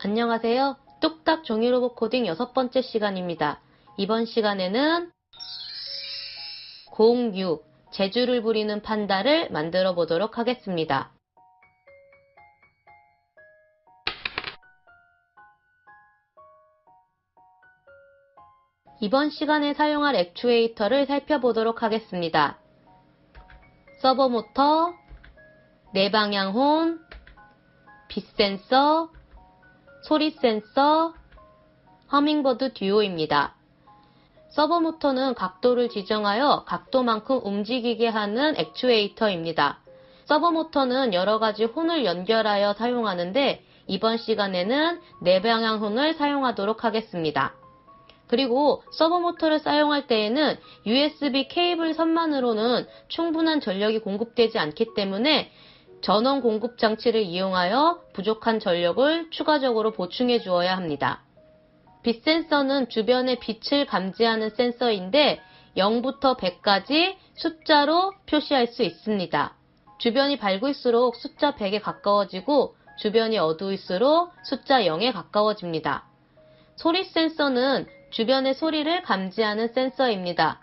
안녕하세요. 뚝딱 종이로봇 코딩 6번째 시간입니다. 이번 시간에는 공유, 재주를 부리는 판다를 만들어 보도록 하겠습니다. 이번 시간에 사용할 액추에이터를 살펴보도록 하겠습니다. 서버 모터, 내방향 혼, 빛 센서, 소리 센서, 허밍버드 듀오입니다. 서버 모터는 각도를 지정하여 각도만큼 움직이게 하는 액추에이터입니다. 서버 모터는 여러가지 혼을 연결하여 사용하는데 이번 시간에는 내방향 혼을 사용하도록 하겠습니다. 그리고 서버 모터를 사용할 때에는 USB 케이블 선만으로는 충분한 전력이 공급되지 않기 때문에 전원 공급 장치를 이용하여 부족한 전력을 추가적으로 보충해 주어야 합니다. 빛 센서는 주변의 빛을 감지하는 센서인데 0부터 100까지 숫자로 표시할 수 있습니다. 주변이 밝을수록 숫자 100에 가까워지고 주변이 어두울수록 숫자 0에 가까워집니다. 소리 센서는 주변의 소리를 감지하는 센서입니다.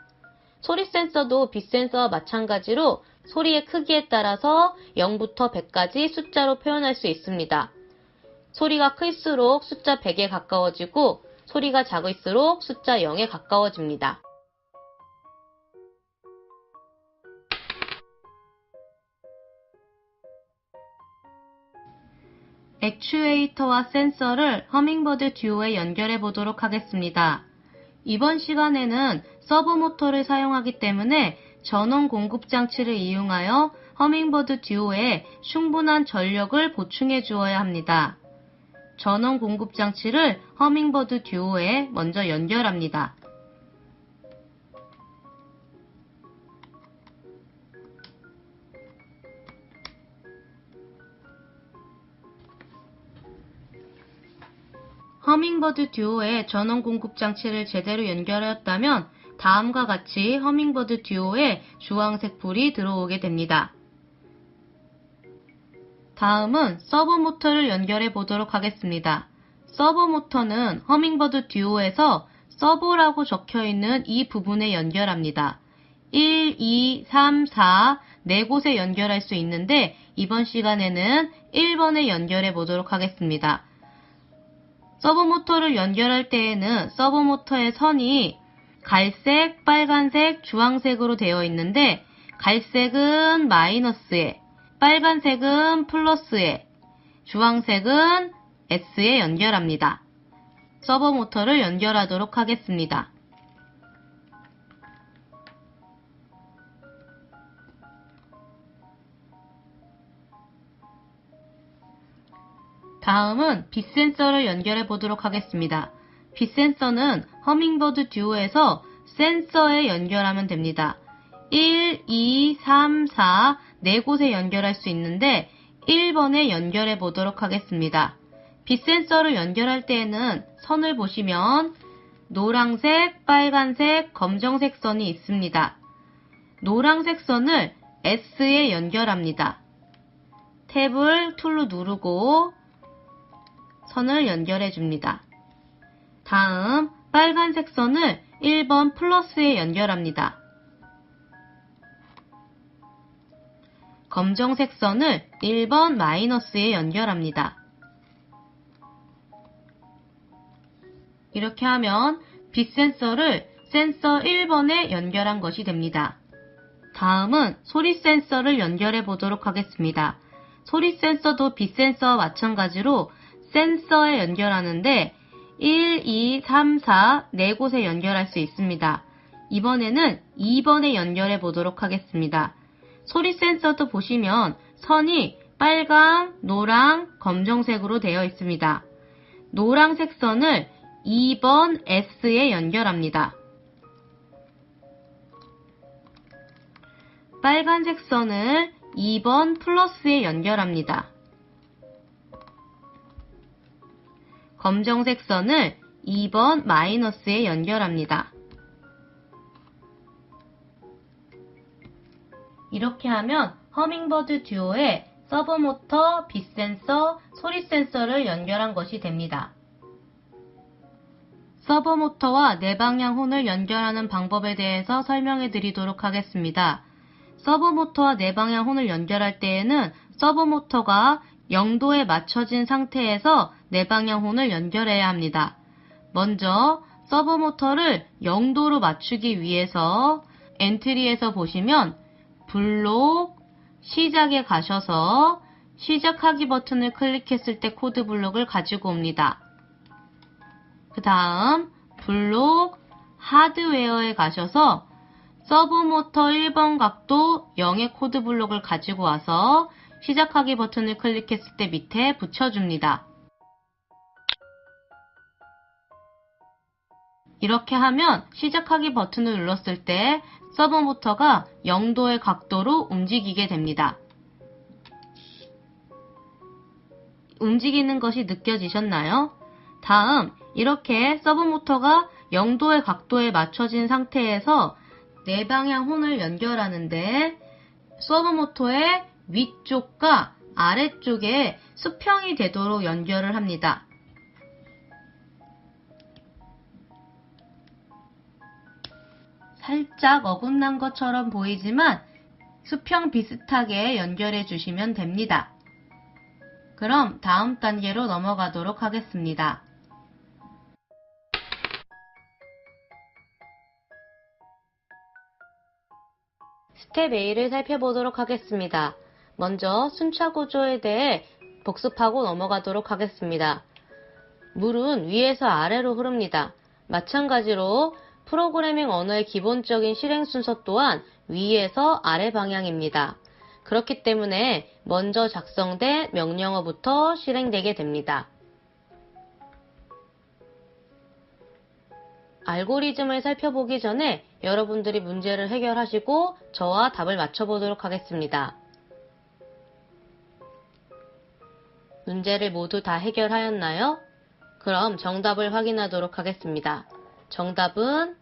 소리 센서도 빛 센서와 마찬가지로 소리의 크기에 따라서 0부터 100까지 숫자로 표현할 수 있습니다. 소리가 클수록 숫자 100에 가까워지고 소리가 작을수록 숫자 0에 가까워집니다. 액추에이터와 센서를 허밍버드 듀오에 연결해 보도록 하겠습니다. 이번 시간에는 서버 모터를 사용하기 때문에 전원 공급 장치를 이용하여 허밍버드 듀오에 충분한 전력을 보충해 주어야 합니다. 전원 공급 장치를 허밍버드 듀오에 먼저 연결합니다. 허밍버드 듀오에 전원 공급 장치를 제대로 연결하였다면 다음과 같이 허밍버드 듀오에 주황색 불이 들어오게 됩니다. 다음은 서버 모터를 연결해 보도록 하겠습니다. 서버 모터는 허밍버드 듀오에서 서버라고 적혀있는 이 부분에 연결합니다. 1, 2, 3, 4, 4곳에 연결할 수 있는데 이번 시간에는 1번에 연결해 보도록 하겠습니다. 서버 모터를 연결할 때에는 서버 모터의 선이 갈색, 빨간색, 주황색으로 되어 있는데 갈색은 마이너스에, 빨간색은 플러스에, 주황색은 S에 연결합니다. 서버 모터를 연결하도록 하겠습니다. 다음은 빛 센서를 연결해 보도록 하겠습니다. 빛 센서는 허밍버드 듀오에서 센서에 연결하면 됩니다. 1, 2, 3, 4, 4곳에 연결할 수 있는데 1번에 연결해 보도록 하겠습니다. 빛 센서를 연결할 때에는 선을 보시면 노란색, 빨간색, 검정색 선이 있습니다. 노란색 선을 S에 연결합니다. 탭을 툴로 누르고 선을 연결해 줍니다. 다음 빨간색 선을 1번 플러스에 연결합니다. 검정색 선을 1번 마이너스에 연결합니다. 이렇게 하면 빛 센서를 센서 1번에 연결한 것이 됩니다. 다음은 소리 센서를 연결해 보도록 하겠습니다. 소리 센서도 빛 센서와 마찬가지로 센서에 연결하는데 1, 2, 3, 4, 4곳에 연결할 수 있습니다. 이번에는 2번에 연결해 보도록 하겠습니다. 소리 센서도 보시면 선이 빨강, 노랑, 검정색으로 되어 있습니다. 노란색 선을 2번 S에 연결합니다. 빨간색 선을 2번 플러스에 연결합니다. 검정색 선을 2번 마이너스에 연결합니다. 이렇게 하면 허밍버드 듀오에 서브모터, 빛센서, 소리 센서를 연결한 것이 됩니다. 서버모터와 내방향 혼을 연결하는 방법에 대해서 설명해 드리도록 하겠습니다. 서브모터와 내방향 혼을 연결할 때에는 서브모터가 0도에 맞춰진 상태에서 내방향 혼을 연결해야 합니다. 먼저 서브모터를 0도로 맞추기 위해서 엔트리에서 보시면 블록, 시작에 가셔서 시작하기 버튼을 클릭했을 때 코드 블록을 가지고 옵니다. 그 다음 블록, 하드웨어에 가셔서 서브모터 1번 각도 0의 코드 블록을 가지고 와서 시작하기 버튼을 클릭했을 때 밑에 붙여줍니다. 이렇게 하면 시작하기 버튼을 눌렀을 때 서브모터가 0도의 각도로 움직이게 됩니다. 움직이는 것이 느껴지셨나요? 다음 이렇게 서브모터가 0도의 각도에 맞춰진 상태에서 내방향 혼을 연결하는데 서브모터의 위쪽과 아래쪽에 수평이 되도록 연결을 합니다. 살짝 어긋난 것처럼 보이지만 수평 비슷하게 연결해 주시면 됩니다. 그럼 다음 단계로 넘어가도록 하겠습니다. 스텝 A를 살펴보도록 하겠습니다. 먼저 순차 구조에 대해 복습하고 넘어가도록 하겠습니다. 물은 위에서 아래로 흐릅니다. 마찬가지로 프로그래밍 언어의 기본적인 실행 순서 또한 위에서 아래 방향입니다. 그렇기 때문에 먼저 작성된 명령어부터 실행되게 됩니다. 알고리즘을 살펴보기 전에 여러분들이 문제를 해결하시고 저와 답을 맞춰보도록 하겠습니다. 문제를 모두 다 해결하였나요? 그럼 정답을 확인하도록 하겠습니다. 정답은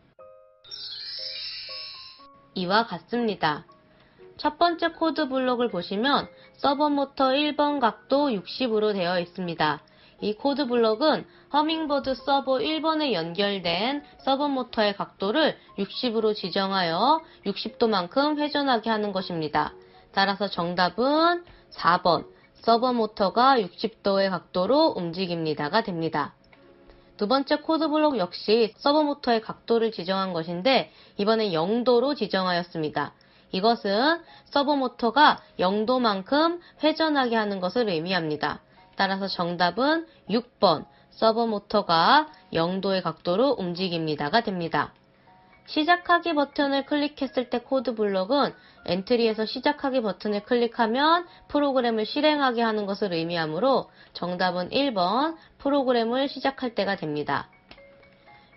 이와 같습니다. 첫 번째 코드 블록을 보시면 서버모터 1번 각도 60으로 되어 있습니다. 이 코드 블록은 허밍버드 서버 1번에 연결된 서버모터의 각도를 60으로 지정하여 60도만큼 회전하게 하는 것입니다. 따라서 정답은 4번 서버모터가 60도의 각도로 움직입니다가 됩니다. 두 번째 코드 블록 역시 서버모터의 각도를 지정한 것인데 이번엔 0도로 지정하였습니다. 이것은 서버모터가 0도만큼 회전하게 하는 것을 의미합니다. 따라서 정답은 6번 서버모터가 0도의 각도로 움직입니다가 됩니다. 시작하기 버튼을 클릭했을 때 코드 블록은 엔트리에서 시작하기 버튼을 클릭하면 프로그램을 실행하게 하는 것을 의미하므로 정답은 1번 프로그램을 시작할 때가 됩니다.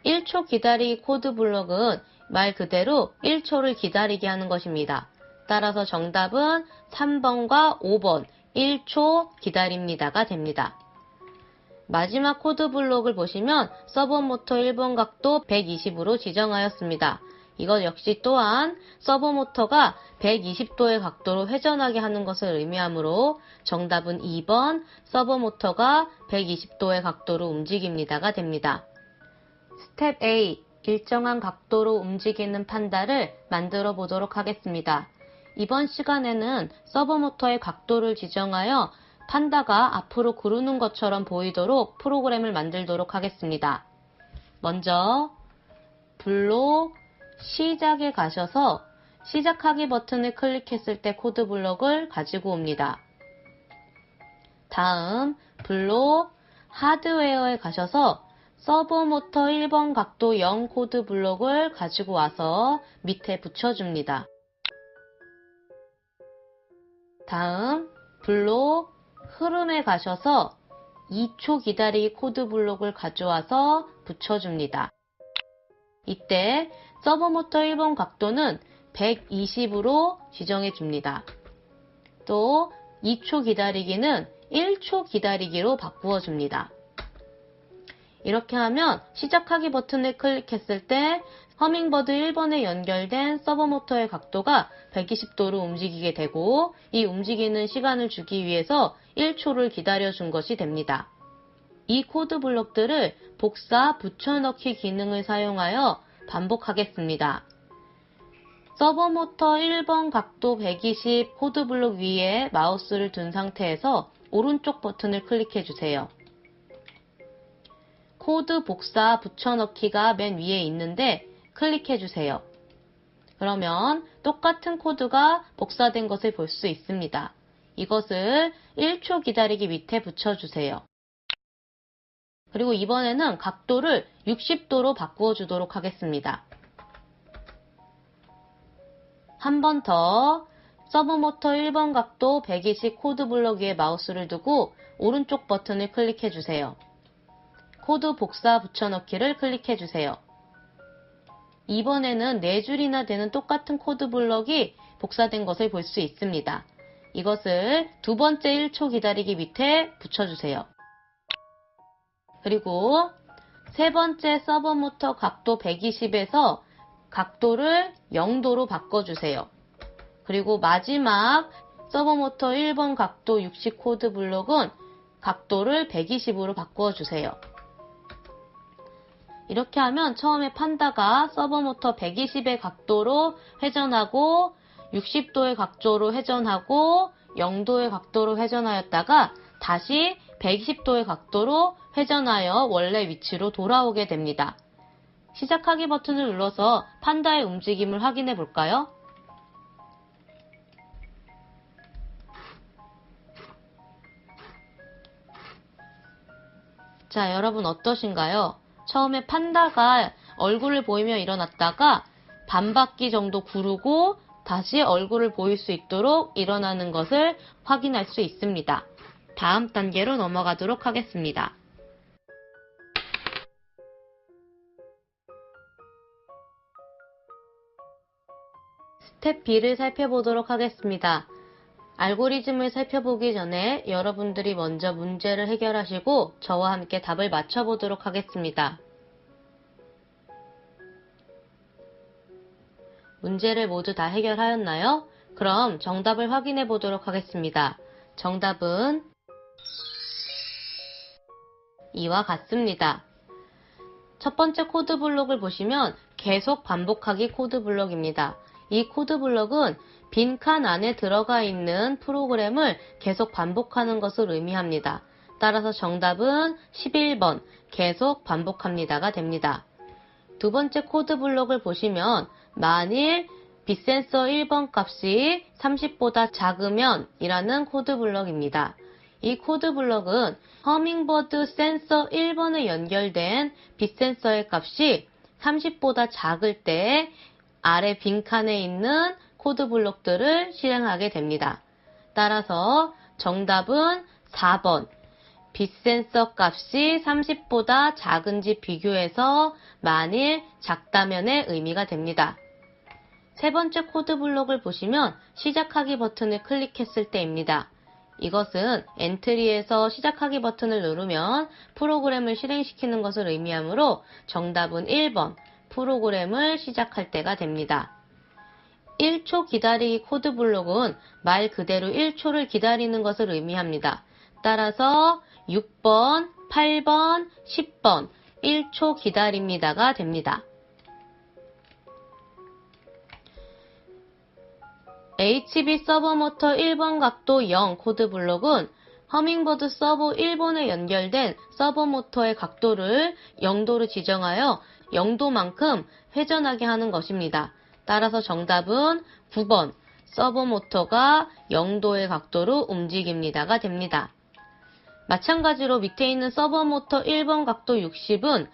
1초 기다리기 코드 블록은 말 그대로 1초를 기다리게 하는 것입니다. 따라서 정답은 3번과 5번 1초 기다립니다가 됩니다. 마지막 코드 블록을 보시면 서버모터 1번 각도 120으로 지정하였습니다. 이것 역시 또한 서버모터가 120도의 각도로 회전하게 하는 것을 의미하므로 정답은 2번 서버모터가 120도의 각도로 움직입니다가 됩니다. 스텝 A, 일정한 각도로 움직이는 판다를 만들어 보도록 하겠습니다. 이번 시간에는 서버모터의 각도를 지정하여 판다가 앞으로 구르는 것처럼 보이도록 프로그램을 만들도록 하겠습니다. 먼저 블록 시작에 가셔서 시작하기 버튼을 클릭했을 때 코드 블록을 가지고 옵니다. 다음 블록 하드웨어에 가셔서 서버모터 1번 각도 0 코드 블록을 가지고 와서 밑에 붙여줍니다. 다음 블록 흐름에 가셔서 2초 기다리기 코드 블록을 가져와서 붙여줍니다. 이때 서버모터 1번 각도는 120으로 지정해 줍니다. 또 2초 기다리기는 1초 기다리기로 바꾸어 줍니다. 이렇게 하면 시작하기 버튼을 클릭했을 때 허밍버드 1번에 연결된 서버모터의 각도가 120도로 움직이게 되고 이 움직이는 시간을 주기 위해서 1초를 기다려준 것이 됩니다. 이 코드 블록들을 복사 붙여넣기 기능을 사용하여 반복하겠습니다. 서버모터 1번 각도 120 코드 블록 위에 마우스를 둔 상태에서 오른쪽 버튼을 클릭해 주세요. 코드 복사 붙여넣기가 맨 위에 있는데 클릭해 주세요. 그러면 똑같은 코드가 복사된 것을 볼 수 있습니다. 이것을 1초 기다리기 밑에 붙여주세요. 그리고 이번에는 각도를 60도로 바꾸어 주도록 하겠습니다. 한 번 더 서브모터 1번 각도 120 코드 블록 위에 마우스를 두고 오른쪽 버튼을 클릭해 주세요. 코드 복사 붙여넣기를 클릭해 주세요. 이번에는 4줄이나 되는 똑같은 코드 블록이 복사된 것을 볼 수 있습니다. 이것을 두 번째 1초 기다리기 밑에 붙여주세요. 그리고 세 번째 서버모터 각도 120에서 각도를 0도로 바꿔주세요. 그리고 마지막 서버모터 1번 각도 60 코드 블록은 각도를 120으로 바꿔주세요. 이렇게 하면 처음에 판다가 서버모터 120의 각도로 회전하고 60도의 각도로 회전하고 0도의 각도로 회전하였다가 다시 120도의 각도로 회전하여 원래 위치로 돌아오게 됩니다. 시작하기 버튼을 눌러서 판다의 움직임을 확인해 볼까요? 자, 여러분 어떠신가요? 처음에 판다가 얼굴을 보이며 일어났다가 반바퀴 정도 구르고 다시 얼굴을 보일 수 있도록 일어나는 것을 확인할 수 있습니다. 다음 단계로 넘어가도록 하겠습니다. 스텝 B를 살펴보도록 하겠습니다. 알고리즘을 살펴보기 전에 여러분들이 먼저 문제를 해결하시고 저와 함께 답을 맞춰보도록 하겠습니다. 문제를 모두 다 해결하였나요? 그럼 정답을 확인해 보도록 하겠습니다. 정답은 이와 같습니다. 첫 번째 코드 블록을 보시면 계속 반복하기 코드 블록입니다. 이 코드 블록은 빈칸 안에 들어가 있는 프로그램을 계속 반복하는 것을 의미합니다. 따라서 정답은 11번 계속 반복합니다가 됩니다. 두 번째 코드 블록을 보시면 만일 빗센서 1번 값이 30보다 작으면 이라는 코드 블록입니다. 이 코드 블록은 허밍버드 센서 1번에 연결된 빗센서의 값이 30보다 작을 때 아래 빈칸에 있는 코드 블록들을 실행하게 됩니다. 따라서 정답은 4번. 빗센서 값이 30보다 작은지 비교해서 만일 작다면의 의미가 됩니다. 세 번째 코드 블록을 보시면 시작하기 버튼을 클릭했을 때입니다. 이것은 엔트리에서 시작하기 버튼을 누르면 프로그램을 실행시키는 것을 의미하므로 정답은 1번. 프로그램을 시작할 때가 됩니다. 1초 기다리기 코드 블록은 말 그대로 1초를 기다리는 것을 의미합니다. 따라서 6번, 8번, 10번 1초 기다립니다가 됩니다. HB 서버모터 1번 각도 0 코드 블록은 허밍버드 서버 1번에 연결된 서버모터의 각도를 0도로 지정하여 0도만큼 회전하게 하는 것입니다. 따라서 정답은 9번 서버모터가 0도의 각도로 움직입니다가 됩니다. 마찬가지로 밑에 있는 서버모터 1번 각도 60은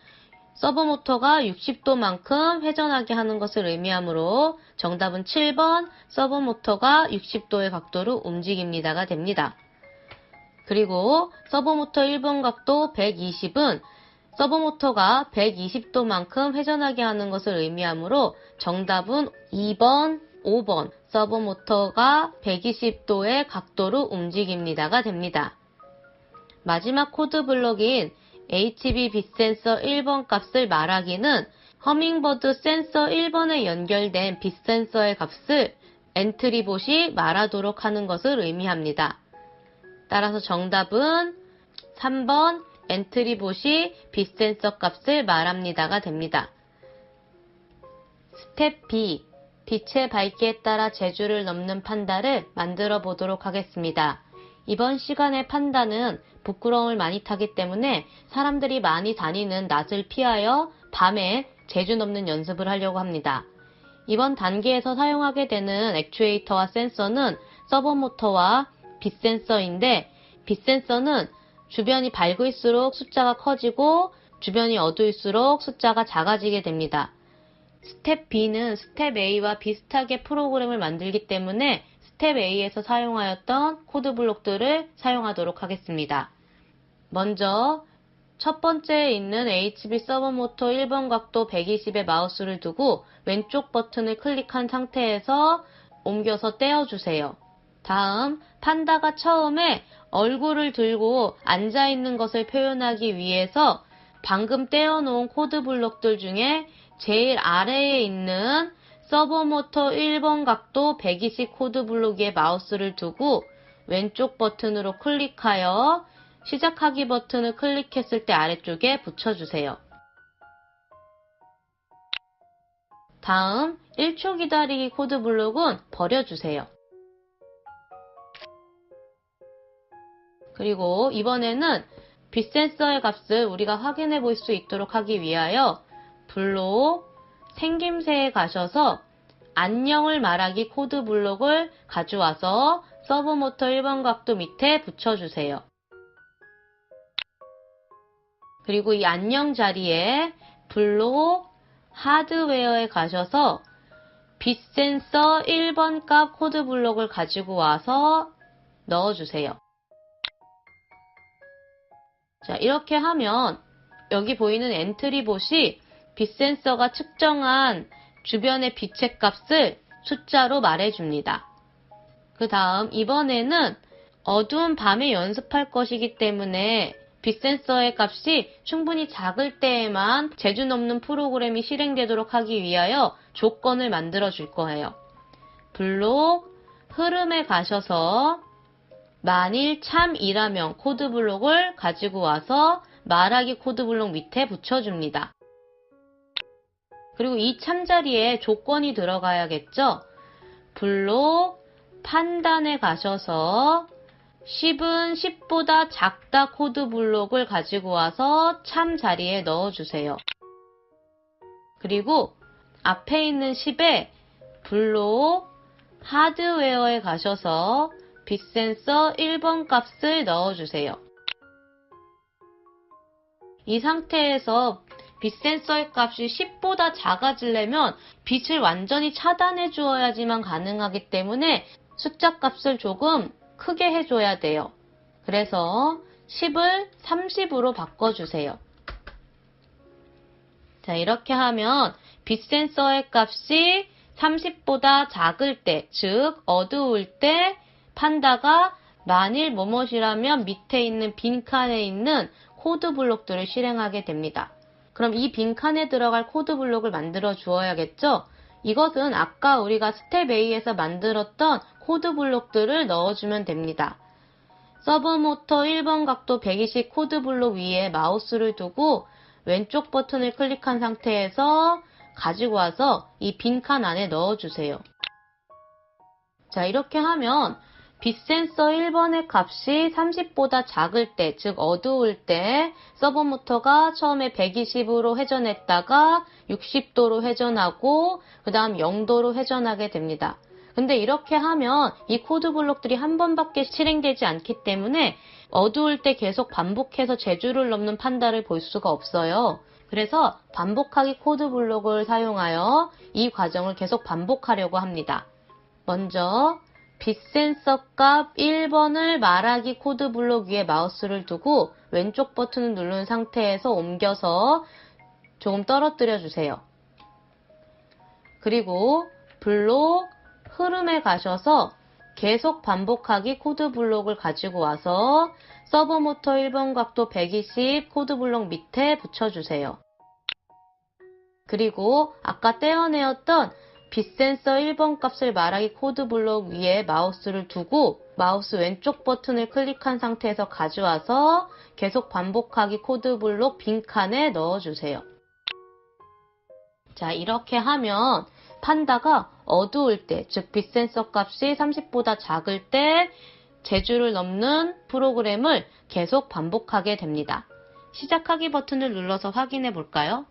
서버모터가 60도만큼 회전하게 하는 것을 의미하므로 정답은 7번 서버모터가 60도의 각도로 움직입니다가 됩니다. 그리고 서버모터 1번 각도 120은 서버모터가 120도만큼 회전하게 하는 것을 의미하므로 정답은 2번, 5번 서버모터가 120도의 각도로 움직입니다가 됩니다. 마지막 코드 블록인 HB 빗센서 1번 값을 말하기는 허밍버드 센서 1번에 연결된 빛 센서의 값을 엔트리봇이 말하도록 하는 것을 의미합니다. 따라서 정답은 3번 엔트리봇이 빛 센서 값을 말합니다가 됩니다. 스텝 B. 빛의 밝기에 따라 제주를 넘는 판다를 만들어 보도록 하겠습니다. 이번 시간의 판다는 부끄러움을 많이 타기 때문에 사람들이 많이 다니는 낮을 피하여 밤에 제주 넘는 연습을 하려고 합니다. 이번 단계에서 사용하게 되는 액추에이터와 센서는 서버모터와 빛 센서인데, 빛 센서는 주변이 밝을수록 숫자가 커지고 주변이 어두울수록 숫자가 작아지게 됩니다. 스텝 B는 스텝 A와 비슷하게 프로그램을 만들기 때문에 스텝 A에서 사용하였던 코드 블록들을 사용하도록 하겠습니다. 먼저 첫 번째에 있는 HB 서버모터 1번 각도 120에 마우스를 두고 왼쪽 버튼을 클릭한 상태에서 옮겨서 떼어주세요. 다음 판다가 처음에 얼굴을 들고 앉아있는 것을 표현하기 위해서 방금 떼어놓은 코드 블록들 중에 제일 아래에 있는 서버모터 1번 각도 120 코드 블록 위에 마우스를 두고 왼쪽 버튼으로 클릭하여 시작하기 버튼을 클릭했을 때 아래쪽에 붙여주세요. 다음 1초 기다리기 코드 블록은 버려주세요. 그리고 이번에는 빛 센서의 값을 우리가 확인해 볼 수 있도록 하기 위하여 블록 생김새에 가셔서 안녕을 말하기 코드 블록을 가져와서 서버모터 1번 각도 밑에 붙여주세요. 그리고 이 안녕 자리에 블록 하드웨어에 가셔서 빛 센서 1번 값 코드 블록을 가지고 와서 넣어주세요. 자, 이렇게 하면 여기 보이는 엔트리봇이 빛 센서가 측정한 주변의 빛의 값을 숫자로 말해줍니다. 그 다음 이번에는 어두운 밤에 연습할 것이기 때문에 빛 센서의 값이 충분히 작을 때에만 제주 넘는 프로그램이 실행되도록 하기 위하여 조건을 만들어 줄 거예요. 블록 흐름에 가셔서 만일 참이라면 코드 블록을 가지고 와서 말하기 코드 블록 밑에 붙여줍니다. 그리고 이 참 자리에 조건이 들어가야겠죠? 블록 판단에 가셔서 10은 10보다 작다 코드 블록을 가지고 와서 참 자리에 넣어주세요. 그리고 앞에 있는 10에 블록 하드웨어에 가셔서 빛 센서 1번 값을 넣어주세요. 이 상태에서 빛 센서의 값이 10보다 작아지려면 빛을 완전히 차단해 주어야지만 가능하기 때문에 숫자 값을 조금 크게 해줘야 돼요. 그래서 10을 30으로 바꿔주세요. 자, 이렇게 하면 빛 센서의 값이 30보다 작을 때, 즉 어두울 때 판다가 만일 뭐뭇이라면 밑에 있는 빈칸에 있는 코드 블록들을 실행하게 됩니다. 그럼 이 빈칸에 들어갈 코드 블록을 만들어 주어야겠죠? 이것은 아까 우리가 스텝 A에서 만들었던 코드 블록들을 넣어주면 됩니다. 서브모터 1번 각도 120 코드 블록 위에 마우스를 두고 왼쪽 버튼을 클릭한 상태에서 가지고 와서 이 빈칸 안에 넣어주세요. 자, 이렇게 하면 빛 센서 1번의 값이 30보다 작을 때, 즉 어두울 때 서버모터가 처음에 120으로 회전했다가 60도로 회전하고 그 다음 0도로 회전하게 됩니다. 근데 이렇게 하면 이 코드 블록들이 한 번밖에 실행되지 않기 때문에 어두울 때 계속 반복해서 제주를 넘는 판다를 볼 수가 없어요. 그래서 반복하기 코드 블록을 사용하여 이 과정을 계속 반복하려고 합니다. 먼저 빛 센서 값 1번을 말하기 코드 블록 위에 마우스를 두고 왼쪽 버튼을 누른 상태에서 옮겨서 조금 떨어뜨려 주세요. 그리고 블록 흐름에 가셔서 계속 반복하기 코드 블록을 가지고 와서 서버모터 1번 각도 120 코드 블록 밑에 붙여주세요. 그리고 아까 떼어내었던 빗센서 1번 값을 말하기 코드 블록 위에 마우스를 두고 마우스 왼쪽 버튼을 클릭한 상태에서 가져와서 계속 반복하기 코드 블록 빈칸에 넣어주세요. 자, 이렇게 하면 판다가 어두울 때, 즉 빗센서 값이 30보다 작을 때 제주를 넘는 프로그램을 계속 반복하게 됩니다. 시작하기 버튼을 눌러서 확인해 볼까요?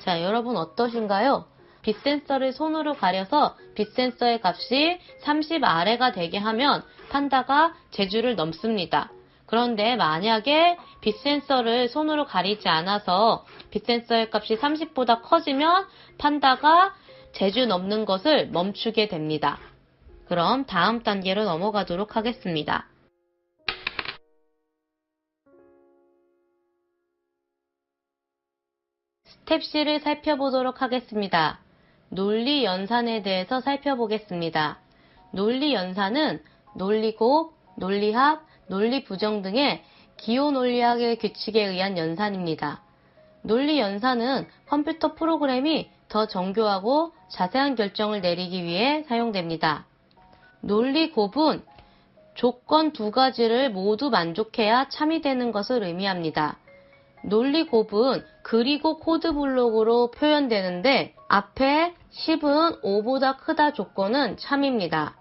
자, 여러분 어떠신가요? 빗센서를 손으로 가려서 빗센서의 값이 30 아래가 되게 하면 판다가 제주를 넘습니다. 그런데 만약에 빗센서를 손으로 가리지 않아서 빗센서의 값이 30보다 커지면 판다가 제주 넘는 것을 멈추게 됩니다. 그럼 다음 단계로 넘어가도록 하겠습니다. 스텝 C를 살펴보도록 하겠습니다. 논리 연산에 대해서 살펴보겠습니다. 논리 연산은 논리곱, 논리합, 논리부정 등의 기호 논리학의 규칙에 의한 연산입니다. 논리 연산은 컴퓨터 프로그램이 더 정교하고 자세한 결정을 내리기 위해 사용됩니다. 논리곱은 조건 두 가지를 모두 만족해야 참이되는 것을 의미합니다. 논리곱은 그리고 코드 블록으로 표현되는데 앞에 10은 5보다 크다 조건은 참입니다.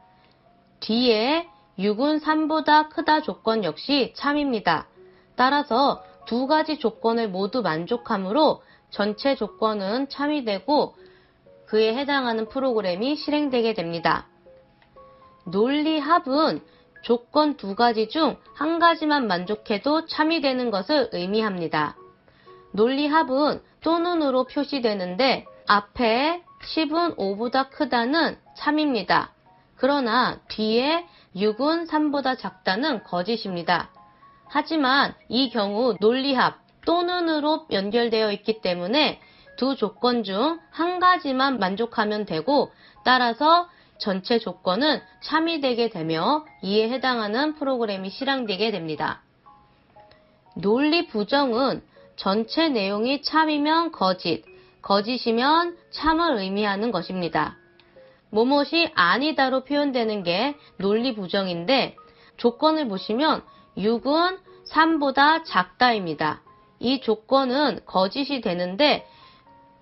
뒤에 6은 3보다 크다 조건 역시 참입니다. 따라서 두 가지 조건을 모두 만족하므로 전체 조건은 참이 되고 그에 해당하는 프로그램이 실행되게 됩니다. 논리합은 조건 두 가지 중 한 가지만 만족해도 참이 되는 것을 의미합니다. 논리합은 또는으로 표시되는데 앞에 10은 5보다 크다는 참입니다. 그러나 뒤에 6은 3보다 작다는 거짓입니다. 하지만 이 경우 논리합 또는으로 연결되어 있기 때문에 두 조건 중 한 가지만 만족하면 되고 따라서 전체 조건은 참이 되게 되며 이에 해당하는 프로그램이 실행되게 됩니다. 논리 부정은 전체 내용이 참이면 거짓, 거짓이면 참을 의미하는 것입니다. 뭐뭇이 아니다로 표현되는 게 논리 부정인데 조건을 보시면 6은 3보다 작다입니다. 이 조건은 거짓이 되는데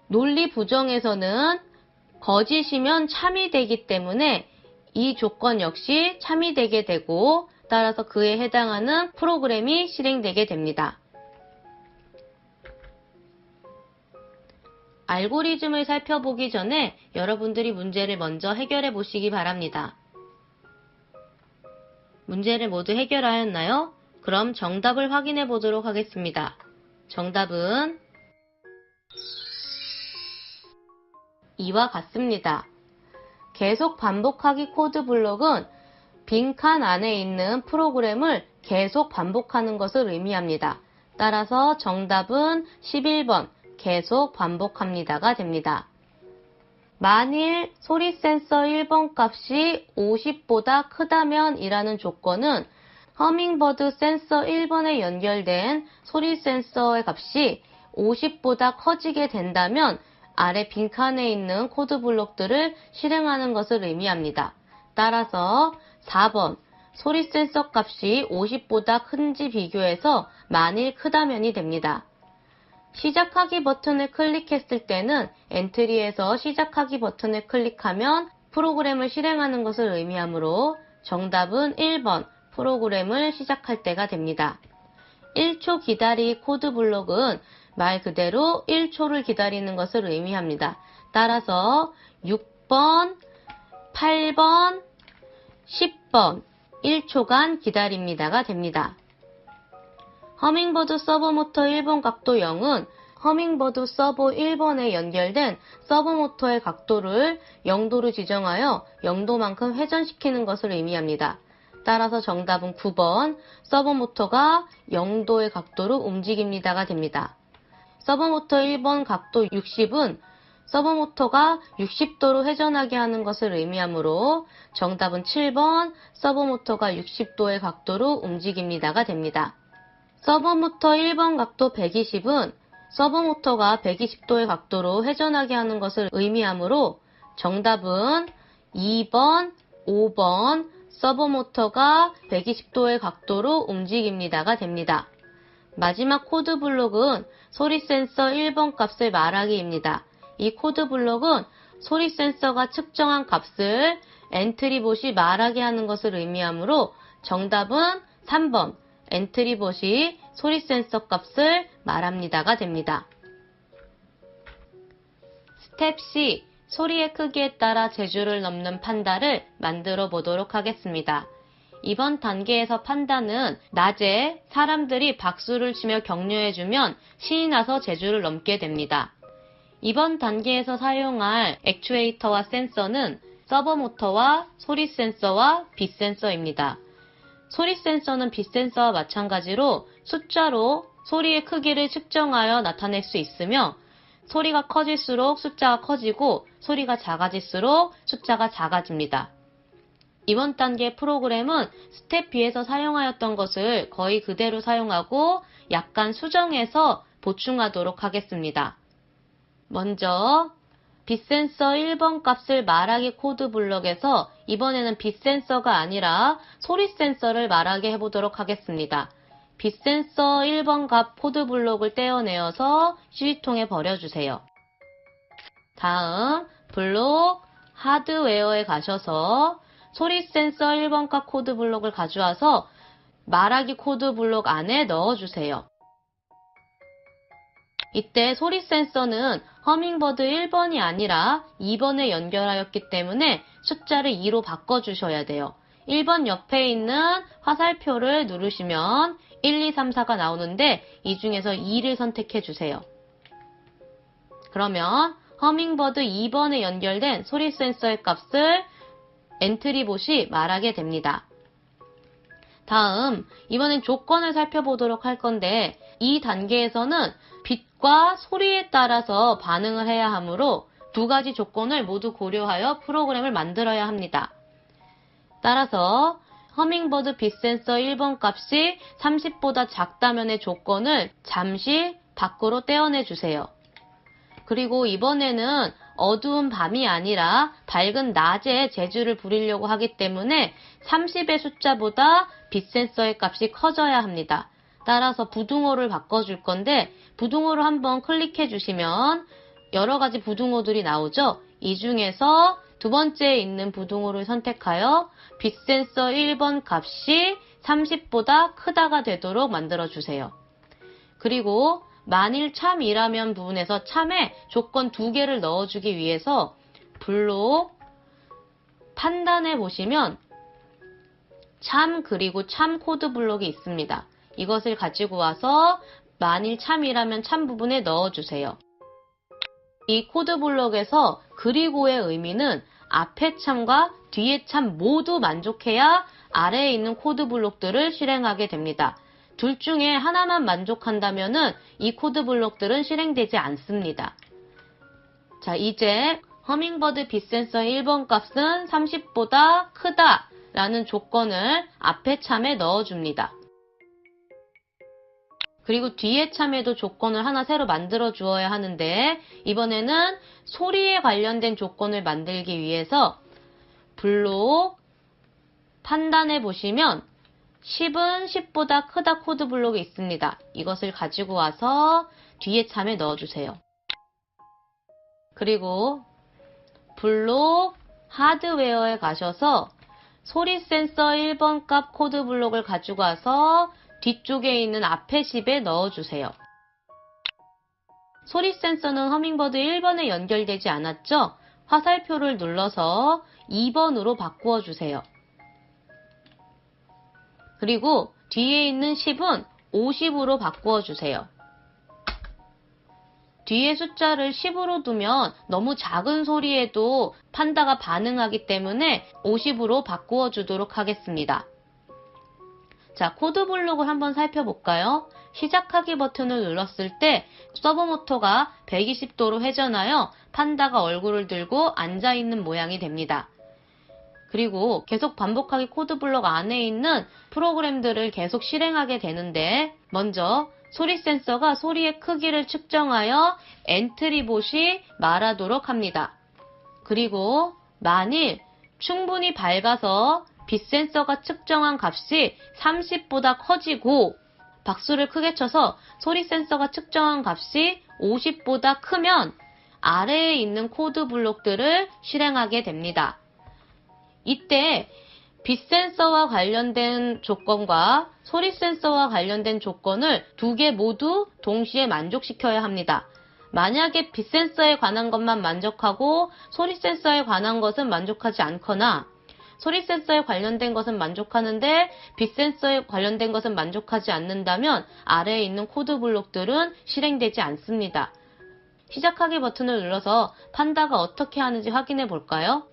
논리 부정에서는 거짓이면 참이 되기 때문에 이 조건 역시 참이 되게 되고 따라서 그에 해당하는 프로그램이 실행되게 됩니다. 알고리즘을 살펴보기 전에 여러분들이 문제를 먼저 해결해 보시기 바랍니다. 문제를 모두 해결하였나요? 그럼 정답을 확인해 보도록 하겠습니다. 정답은 이와 같습니다. 계속 반복하기 코드 블록은 빈칸 안에 있는 프로그램을 계속 반복하는 것을 의미합니다. 따라서 정답은 11번 계속 반복합니다가 됩니다. 만일 소리 센서 1번 값이 50보다 크다면 이라는 조건은 허밍버드 센서 1번에 연결된 소리 센서의 값이 50보다 커지게 된다면 아래 빈칸에 있는 코드 블록들을 실행하는 것을 의미합니다. 따라서 4번 소리 센서 값이 50보다 큰지 비교해서 만일 크다면이 됩니다. 시작하기 버튼을 클릭했을 때는 엔트리에서 시작하기 버튼을 클릭하면 프로그램을 실행하는 것을 의미하므로 정답은 1번 프로그램을 시작할 때가 됩니다. 1초 기다리 코드 블록은 말 그대로 1초를 기다리는 것을 의미합니다. 따라서 6번, 8번, 10번 1초간 기다립니다가 됩니다. 허밍버드 서버모터 1번 각도 0은 허밍버드 서버 1번에 연결된 서버모터의 각도를 0도로 지정하여 0도만큼 회전시키는 것을 의미합니다. 따라서 정답은 9번 서버모터가 0도의 각도로 움직입니다가 됩니다. 서버모터 1번 각도 60은 서버모터가 60도로 회전하게 하는 것을 의미하므로 정답은 7번 서버모터가 60도의 각도로 움직입니다가 됩니다. 서버모터 1번 각도 120은 서버모터가 120도의 각도로 회전하게 하는 것을 의미하므로 정답은 2번, 5번 서버모터가 120도의 각도로 움직입니다가 됩니다. 마지막 코드 블록은 소리 센서 1번 값을 말하기입니다. 이 코드 블록은 소리 센서가 측정한 값을 엔트리봇이 말하게 하는 것을 의미하므로 정답은 3번 엔트리봇이 소리 센서 값을 말합니다가 됩니다. 스텝 C 소리의 크기에 따라 제주를 넘는 판다를 만들어 보도록 하겠습니다. 이번 단계에서 판다는 낮에 사람들이 박수를 치며 격려해주면 신이 나서 제주를 넘게 됩니다. 이번 단계에서 사용할 액추에이터와 센서는 서버모터와 소리 센서와 빛 센서입니다. 소리 센서는 빛 센서와 마찬가지로 숫자로 소리의 크기를 측정하여 나타낼 수 있으며 소리가 커질수록 숫자가 커지고 소리가 작아질수록 숫자가 작아집니다. 이번 단계 프로그램은 스텝 B에서 사용하였던 것을 거의 그대로 사용하고 약간 수정해서 보충하도록 하겠습니다. 먼저 빛 센서 1번 값을 말하기 코드 블록에서 이번에는 빛 센서가 아니라 소리 센서를 말하게 해보도록 하겠습니다. 빛 센서 1번 값 코드 블록을 떼어내어서 CD통에 버려주세요. 다음 블록 하드웨어에 가셔서 소리 센서 1번 값 코드 블록을 가져와서 말하기 코드 블록 안에 넣어주세요. 이때 소리 센서는 허밍버드 1번이 아니라 2번에 연결하였기 때문에 숫자를 2로 바꿔주셔야 돼요. 1번 옆에 있는 화살표를 누르시면 1, 2, 3, 4가 나오는데 이 중에서 2를 선택해 주세요. 그러면 허밍버드 2번에 연결된 소리 센서의 값을 엔트리봇이 말하게 됩니다. 다음 이번엔 조건을 살펴보도록 할 건데 이 단계에서는 빛과 소리에 따라서 반응을 해야 하므로 두 가지 조건을 모두 고려하여 프로그램을 만들어야 합니다. 따라서 허밍버드 빛 센서 1번 값이 30보다 작다면의 조건을 잠시 밖으로 떼어내 주세요. 그리고 이번에는 어두운 밤이 아니라 밝은 낮에 재주를 부리려고 하기 때문에 30의 숫자보다 빛 센서의 값이 커져야 합니다. 따라서 부등호를 바꿔줄 건데 부등호를 한번 클릭해 주시면 여러 가지 부등호들이 나오죠. 이 중에서 두 번째에 있는 부등호를 선택하여 빛 센서 1번 값이 30보다 크다가 되도록 만들어 주세요. 그리고 만일 참이라면 부분에서 참에 조건 2개를 넣어주기 위해서 블록 판단해 보시면 참 그리고 참 코드 블록이 있습니다. 이것을 가지고 와서 만일 참이라면 참 부분에 넣어주세요. 이 코드 블록에서 그리고의 의미는 앞에 참과 뒤에 참 모두 만족해야 아래에 있는 코드 블록들을 실행하게 됩니다. 둘 중에 하나만 만족한다면 이 코드 블록들은 실행되지 않습니다. 자, 이제 허밍버드 빛 센서 1번 값은 30보다 크다 라는 조건을 앞에 참에 넣어줍니다. 그리고 뒤에 참에도 조건을 하나 새로 만들어 주어야 하는데 이번에는 소리에 관련된 조건을 만들기 위해서 블록 판단해 보시면 10은 10보다 크다 코드 블록이 있습니다. 이것을 가지고 와서 뒤에 참에 넣어주세요. 그리고 블록 하드웨어에 가셔서 소리 센서 1번 값 코드 블록을 가지고 와서 뒤쪽에 있는 앞에 10에 넣어주세요. 소리 센서는 허밍버드 1번에 연결되지 않았죠? 화살표를 눌러서 2번으로 바꾸어 주세요. 그리고 뒤에 있는 10은 50으로 바꾸어 주세요. 뒤에 숫자를 10으로 두면 너무 작은 소리에도 판다가 반응하기 때문에 50으로 바꾸어 주도록 하겠습니다. 자, 코드 블록을 한번 살펴볼까요? 시작하기 버튼을 눌렀을 때 서브모터가 120도로 회전하여 판다가 얼굴을 들고 앉아있는 모양이 됩니다. 그리고 계속 반복하기 코드블록 안에 있는 프로그램들을 계속 실행하게 되는데, 먼저 소리 센서가 소리의 크기를 측정하여 엔트리봇이 말하도록 합니다. 그리고 만일 충분히 밝아서 빛 센서가 측정한 값이 30보다 커지고 박수를 크게 쳐서 소리 센서가 측정한 값이 50보다 크면 아래에 있는 코드 블록들을 실행하게 됩니다. 이때 빛 센서와 관련된 조건과 소리 센서와 관련된 조건을 두 개 모두 동시에 만족시켜야 합니다. 만약에 빛 센서에 관한 것만 만족하고 소리 센서에 관한 것은 만족하지 않거나 소리 센서에 관련된 것은 만족하는데 빛 센서에 관련된 것은 만족하지 않는다면 아래에 있는 코드 블록들은 실행되지 않습니다. 시작하기 버튼을 눌러서 판다가 어떻게 하는지 확인해 볼까요?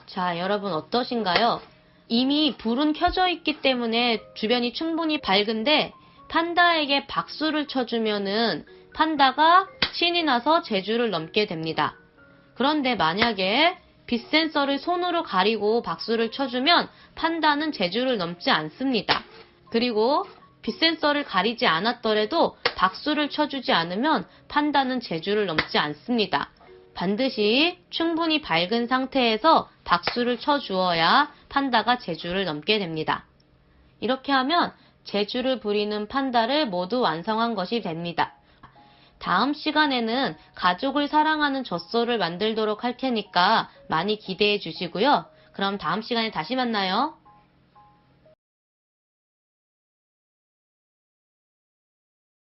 자, 여러분 어떠신가요? 이미 불은 켜져 있기 때문에 주변이 충분히 밝은데 판다에게 박수를 쳐주면은 판다가 신이 나서 제주를 넘게 됩니다. 그런데 만약에 빛 센서를 손으로 가리고 박수를 쳐주면 판다는 제주를 넘지 않습니다. 그리고 빛 센서를 가리지 않았더라도 박수를 쳐주지 않으면 판다는 제주를 넘지 않습니다. 반드시 충분히 밝은 상태에서 박수를 쳐주어야 판다가 제주를 넘게 됩니다. 이렇게 하면 제주를 부리는 판다를 모두 완성한 것이 됩니다. 다음 시간에는 가족을 사랑하는 젖소를 만들도록 할 테니까 많이 기대해 주시고요. 그럼 다음 시간에 다시 만나요.